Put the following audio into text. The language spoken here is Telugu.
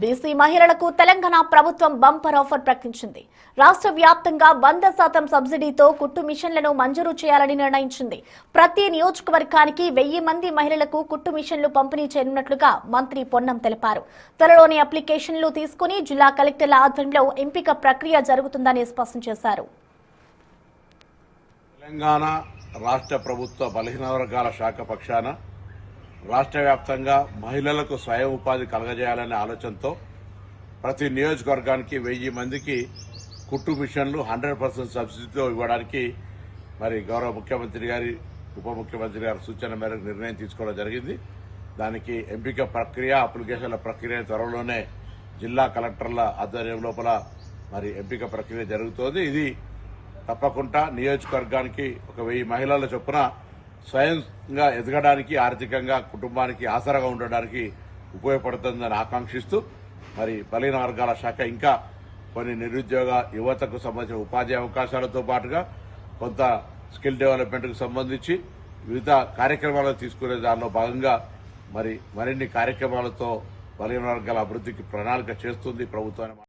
బీసీ మహిళలకు తెలంగాణ ప్రభుత్వం బంపర్ ఆఫర్ ప్రకటించింది. రాష్ట్ర వ్యాప్తంగా 100% సబ్సిడీతో కుట్టు మిషన్లను మంజూరు చేయాలని నిర్ణయించింది. ప్రతి నియోజకవర్గానికి 1000 మంది మహిళలకు కుట్టు మిషన్లు పంపిణీ చేయనున్నట్లుగా మంత్రి పొన్నం తెలిపారు. త్వరలోని అప్లికేషన్లు తీసుకుని జిల్లా కలెక్టర్ల ఆధ్వర్యంలో ఎంపిక ప్రక్రియ జరుగుతుందని స్పష్టం చేశారు. తెలంగాణ రాష్ట్ర ప్రభుత్వ బలహీన వర్గాల శాఖ పక్షాన రాష్ట్ర వ్యాప్తంగా మహిళలకు స్వయం ఉపాధి కలగజేయాలనే ఆలోచనతో ప్రతి నియోజకవర్గానికి 1000 మందికి కుట్టు మిషన్లు 100% సబ్సిడీతో ఇవ్వడానికి మరి గౌరవ ముఖ్యమంత్రి గారి ఉప ముఖ్యమంత్రి గారి సూచన మేరకు నిర్ణయం తీసుకోవడం జరిగింది. దానికి ఎంపిక ప్రక్రియ అప్లికేషన్ల ప్రక్రియ త్వరలోనే జిల్లా కలెక్టర్ల ఆధ్వర్యం లోపల మరి ఎంపిక ప్రక్రియ జరుగుతోంది. ఇది తప్పకుండా నియోజకవర్గానికి ఒక 1000 మహిళల చొప్పున స్వయంగా ఎదగడానికి ఆర్థికంగా కుటుంబానికి ఆసరాగా ఉండడానికి ఉపయోగపడుతుందని ఆకాంక్షిస్తూ మరి బలహీన వర్గాల శాఖ ఇంకా కొన్ని నిరుద్యోగ యువతకు సంబంధించిన ఉపాధి అవకాశాలతో పాటుగా కొంత స్కిల్ డెవలప్మెంట్కు సంబంధించి వివిధ కార్యక్రమాలు తీసుకునే దానిలో భాగంగా మరిన్ని కార్యక్రమాలతో బలహీన వర్గాల అభివృద్ధికి ప్రణాళిక చేస్తుంది ప్రభుత్వం.